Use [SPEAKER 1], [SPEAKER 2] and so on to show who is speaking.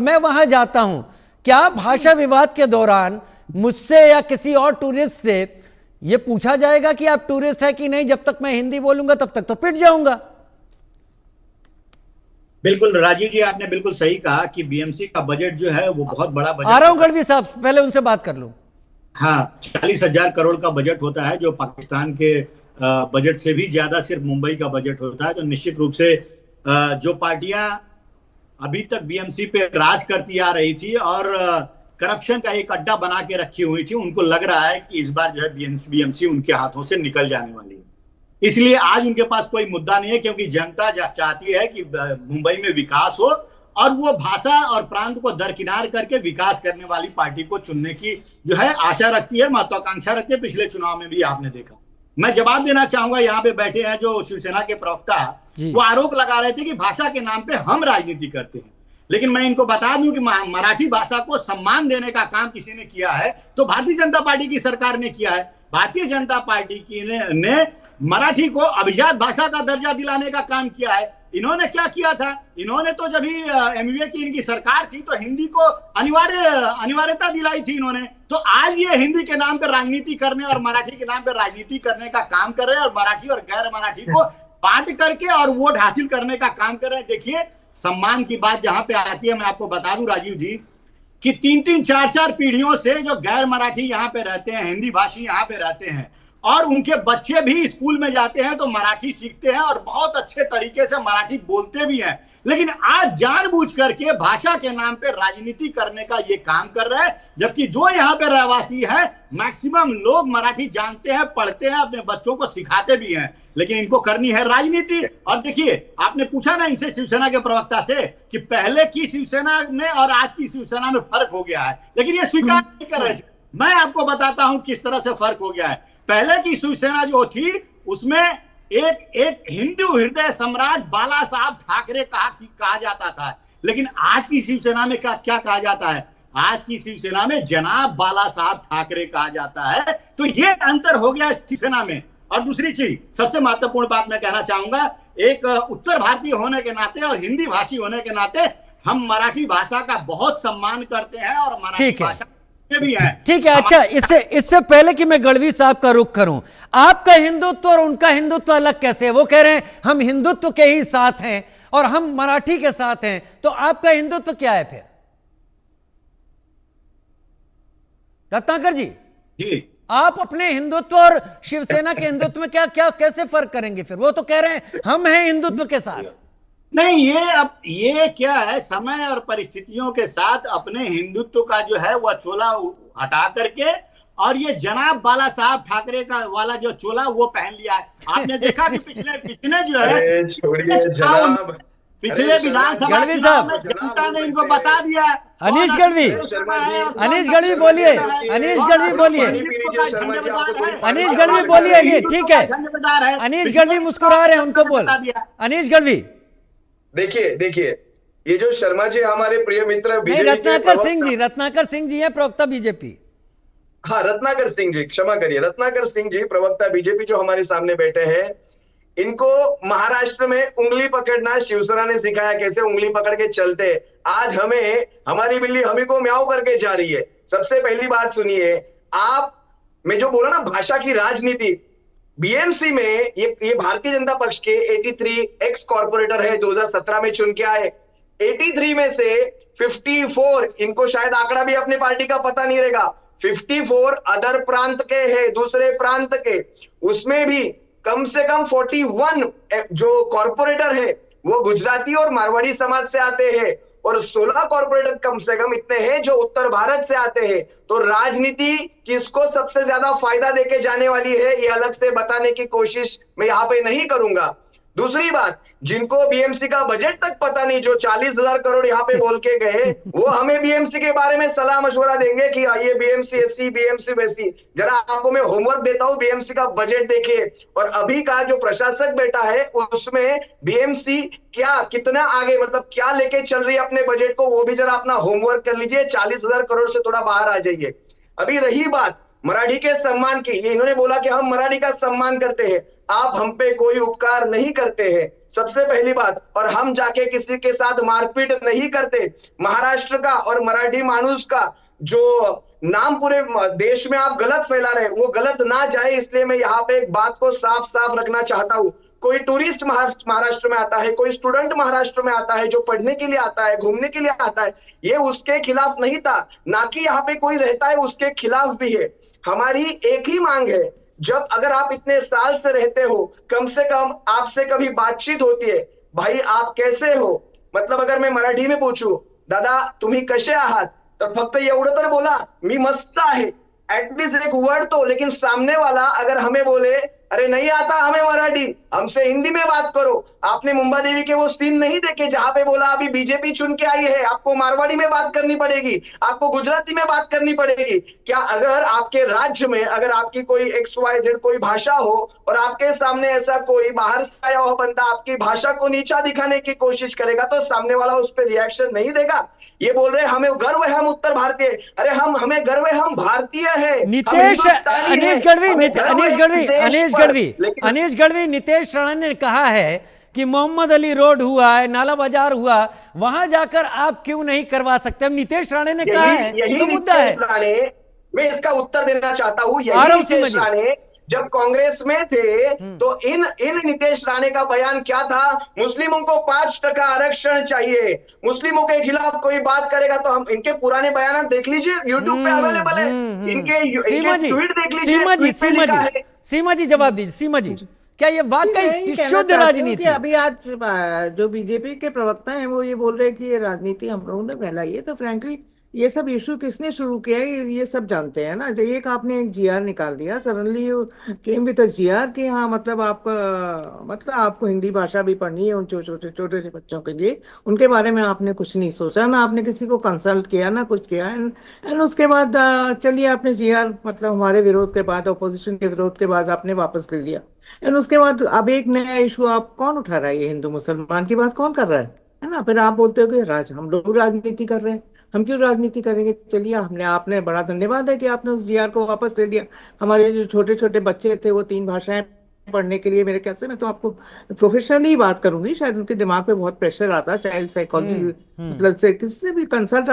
[SPEAKER 1] मैं वहां जाता हूं, क्या भाषा विवाद के दौरान मुझसे या किसी और टूरिस्ट से यह पूछा जाएगा कि आप टूरिस्ट है कि नहीं? जब तक मैं हिंदी बोलूंगा तब तक तो पिट जाऊंगा।
[SPEAKER 2] बिल्कुल राजीव जी, आपने बिल्कुल सही कहा कि बीएमसी का बजट जो है वो बहुत बड़ा बजट।
[SPEAKER 1] आ रहा हूं गढ़वी साहब, पहले उनसे बात कर लूं।
[SPEAKER 2] हाँ, 40,000 करोड़ का बजट होता है, जो पाकिस्तान के बजट से भी ज्यादा सिर्फ मुंबई का बजट होता है। तो निश्चित रूप से जो पार्टियां अभी तक बीएमसी पे राज करती आ रही थी और करप्शन का एक अड्डा बना के रखी हुई थी, उनको लग रहा है कि इस बार जो है बीएमसी उनके हाथों से निकल जाने वाली है। इसलिए आज उनके पास कोई मुद्दा नहीं है, क्योंकि जनता चाहती है कि मुंबई में विकास हो और वो भाषा और प्रांत को दरकिनार करके विकास करने वाली पार्टी को चुनने की जो है आशा रखती है, महत्वाकांक्षा रखती है। पिछले चुनाव में भी आपने देखा। मैं जवाब देना चाहूंगा, यहाँ पे बैठे हैं जो शिवसेना के प्रवक्ता, वो आरोप लगा रहे थे कि भाषा के नाम पे हम राजनीति करते हैं। लेकिन मैं इनको बता दूं कि मराठी भाषा को सम्मान देने का काम किसी ने किया है तो भारतीय जनता पार्टी की सरकार ने किया है। भारतीय जनता पार्टी की ने मराठी को अभिजात भाषा का दर्जा दिलाने का काम किया है। इन्होंने क्या किया था? इन्होंने तो जब ही एमयूए की इनकी सरकार थी तो हिंदी को अनिवार्यता दिलाई थी इन्होंने। तो आज ये हिंदी के नाम पर राजनीति करने और मराठी के नाम पर राजनीति करने का काम कर रहे हैं और मराठी और गैर मराठी को बांट करके और वोट हासिल करने का काम कर रहे हैं। देखिए, सम्मान की बात जहां पे आती है, मैं आपको बता दूं राजीव जी कि 3-3, 4-4 पीढ़ियों से जो गैर मराठी यहाँ पे रहते हैं, हिंदी भाषी यहाँ पे रहते हैं और उनके बच्चे भी स्कूल में जाते हैं तो मराठी सीखते हैं और बहुत अच्छे तरीके से मराठी बोलते भी हैं। लेकिन आज जानबूझ करके भाषा के नाम पे राजनीति करने का ये काम कर रहे हैं, जबकि जो यहाँ पे रहवासी है मैक्सिमम लोग मराठी जानते हैं, पढ़ते हैं, अपने बच्चों को सिखाते भी हैं, लेकिन इनको करनी है राजनीति। और देखिए, आपने पूछा ना इनसे, शिवसेना के प्रवक्ता से, कि पहले की शिवसेना में और आज की शिवसेना में फर्क हो गया है, लेकिन ये स्वीकार नहीं कर रहे थे। मैं आपको बताता हूं किस तरह से फर्क हो गया है। पहले की शिवसेना जो थी उसमें एक हिंदू हृदय सम्राट बाला साहब ठाकरे कहा जाता था, लेकिन आज की शिवसेना में क्या कहा जाता है? आज की शिवसेना में जनाब बाला साहब ठाकरे कहा जाता है। तो ये अंतर हो गया शिवसेना में। और दूसरी चीज, सबसे महत्वपूर्ण बात मैं कहना चाहूंगा, एक उत्तर भारतीय होने के नाते और हिंदी भाषी होने के नाते हम मराठी भाषा का बहुत सम्मान करते हैं और मराठी भाषा भी है।
[SPEAKER 1] ठीक है। अच्छा, इससे पहले कि मैं गढ़वी साहब का रुख करूं, आपका हिंदुत्व और उनका हिंदुत्व अलग कैसे है? वो कह रहे हैं हम हिंदुत्व के ही साथ हैं और हम मराठी के साथ हैं, तो आपका हिंदुत्व क्या है फिर? रत्नाकर जी, आप अपने हिंदुत्व और शिवसेना के हिंदुत्व में कैसे फर्क करेंगे फिर? वो तो कह रहे हैं हम हैं हिंदुत्व के साथ।
[SPEAKER 2] नहीं, ये क्या है, समय और परिस्थितियों के साथ अपने हिंदुत्व का जो है वह चोला हटा करके और ये जनाब बाला साहब ठाकरे का वाला जो चोला वो पहन लिया है। आपने देखा कि पिछले जो है पिछले विधानसभा चुनाव में जनता ने इनको बता दिया।
[SPEAKER 1] अनीश गढ़वी बोलिए, अनीश गढ़वी बोलिए, अनीश गढ़वी बोलिए। ठीक है, अनीश गढ़वी मुस्कुरा रहे हैं, उनको बोल। अनीश गढ़वी,
[SPEAKER 3] देखिए ये जो शर्मा जी हमारे प्रिय मित्र
[SPEAKER 1] बीजेपी रत्नाकर सिंह जी हैं, प्रवक्ता बीजेपी।
[SPEAKER 3] हाँ, रत्नाकर सिंह जी, क्षमा करिए, रत्नाकर सिंह जी प्रवक्ता बीजेपी जो हमारे सामने बैठे हैं, इनको महाराष्ट्र में उंगली पकड़ना शिवसेना ने सिखाया, कैसे उंगली पकड़ के चलते। आज हमारी बिल्ली हमी को म्याऊं करके जा रही है। सबसे पहली बात सुनिए, मैं जो बोला ना भाषा की राजनीति, बीएमसी में ये भारतीय जनता पक्ष के 83 एक्स कॉर्पोरेटर है, 2017 में चुन के आए। 83 में से 54, इनको शायद आंकड़ा भी अपनी पार्टी का पता नहीं रहेगा, 54 अदर प्रांत के हैं, दूसरे प्रांत के। उसमें भी कम से कम 41 जो कॉर्पोरेटर है वो गुजराती और मारवाड़ी समाज से आते हैं और 16 कॉर्पोरेटर कम से कम इतने हैं जो उत्तर भारत से आते हैं। तो राजनीति किसको सबसे ज्यादा फायदा देके जाने वाली है, ये अलग से बताने की कोशिश मैं यहाँ पे नहीं करूंगा। दूसरी बात, जिनको बीएमसी का बजट तक पता नहीं, जो 40,000 करोड़ यहाँ पे बोल के गए, वो हमें बीएमसी के बारे में सलाह मशवरा देंगे कि ये बीएमसी ऐसी, बीएमसी वैसी। जरा आपको मैं होमवर्क देता हूँ, बीएमसी का बजट देखिए और अभी का जो प्रशासक बैठा है उसमें बीएमसी कितना आगे, मतलब क्या लेके चल रही है अपने बजट को, वो भी जरा अपना होमवर्क कर लीजिए। 40,000 करोड़ से थोड़ा बाहर आ जाइए। अभी रही बात मराठी के सम्मान की, ये इन्होंने बोला कि हम मराठी का सम्मान करते हैं। आप हम पे कोई उपकार नहीं करते हैं। सबसे पहली बात। और हम जाके किसी के साथ मारपीट नहीं करते। महाराष्ट्र का और मराठी मानुस का जो नाम पूरे देश में आप गलत फैला रहे, वो गलत ना जाए, इसलिए मैं यहाँ पे एक बात को साफ साफ रखना चाहता हूं। कोई टूरिस्ट महाराष्ट्र में आता है, कोई स्टूडेंट महाराष्ट्र में आता है, जो पढ़ने के लिए आता है, घूमने के लिए आता है, ये उसके खिलाफ नहीं था, ना कि यहाँ पे कोई रहता है उसके खिलाफ भी है। हमारी एक ही मांग है, जब अगर आप इतने साल से रहते हो, कम से कम आपसे कभी बातचीत होती है, भाई आप कैसे हो, मतलब अगर मैं मराठी में पूछूं, दादा तुम्ही कसे आहात, तर फक्त एवढं तर बोला मी मस्त आहे, एटलीस्ट एक वर्ड तो। लेकिन सामने वाला अगर हमें बोले अरे नहीं आता हमें मराठी, हमसे हिंदी में बात करो। आपने मुंबा देवी के वो सीन नहीं देखे जहां पे बोला अभी बीजेपी चुन के आई है, आपको मारवाड़ी में बात करनी पड़ेगी, आपको गुजराती में बात करनी पड़ेगी। क्या अगर आपके राज्य में अगर आपकी कोई XYZ कोई भाषा हो और आपके सामने ऐसा कोई बाहर से आया हुआ बंदा आपकी भाषा को नीचा दिखाने की कोशिश करेगा, तो सामने वाला उस पर रिएक्शन नहीं देगा? ये बोल रहे हमें गर्व है हम उत्तर भारतीय, अरे हमें गर्व है हम भारतीय है।
[SPEAKER 1] अनीश गढ़वी नीतीश राणे ने कहा है कि मोहम्मद अली रोड हुआ है, नाला बाजार हुआ, वहां जाकर आप क्यों नहीं करवा सकते? नीतीश राणे ने कहा है तो मुद्दा है।
[SPEAKER 3] मैं इसका उत्तर देना चाहता हूँ। यही नीतीश राणे जब कांग्रेस में थे तो इन नीतीश राणे का बयान क्या था? मुस्लिमों को 5% आरक्षण चाहिए, मुस्लिमों के खिलाफ कोई बात करेगा तो हम इनके पुराने बयान देख लीजिए, यूट्यूब पे अवेलेबल है, इनके ट्वीट देख लीजिए।
[SPEAKER 1] सीमा जी जवाब दीजिए। सीमा जी, क्या ये वाकई शुद्ध राजनीति?
[SPEAKER 4] अभी आज जो बीजेपी के प्रवक्ता हैं वो ये बोल रहे हैं कि ये राजनीति हम लोगों ने फैलाई है, तो फ्रैंकली ये सब इशू किसने शुरू किया है ये सब जानते हैं ना। तो एक आपने एक GR निकाल दिया, suddenly you came with a GR कि हाँ मतलब आपको हिंदी भाषा भी पढ़नी है उन छोटे छोटे बच्चों के लिए, उनके बारे में आपने कुछ नहीं सोचा, ना आपने किसी को कंसल्ट किया, ना कुछ किया। एंड उसके बाद चलिए आपने GR मतलब हमारे विरोध के बाद, अपोजिशन के विरोध के बाद आपने वापस ले लिया। एंड उसके बाद अब एक नया इशू आप कौन उठा रहा है? ये हिंदू मुसलमान की बात कौन कर रहा है ना? फिर आप बोलते हो कि हम लोग राजनीति कर रहे हैं, हम क्यों राजनीति करेंगे? चलिए आपने बड़ा धन्यवाद है कि आपने उस GR को वापस ले लिया। हमारे जो छोटे छोटे बच्चे थे वो 3 भाषाएं पढ़ने के लिए, मेरे ख्याल से मैं तो आपको प्रोफेशनली बात करूंगी, शायद उनके दिमाग पे बहुत प्रेशर आता है, चाइल्ड साइकोलॉजी मतलब से किसी से भी कंसल्ट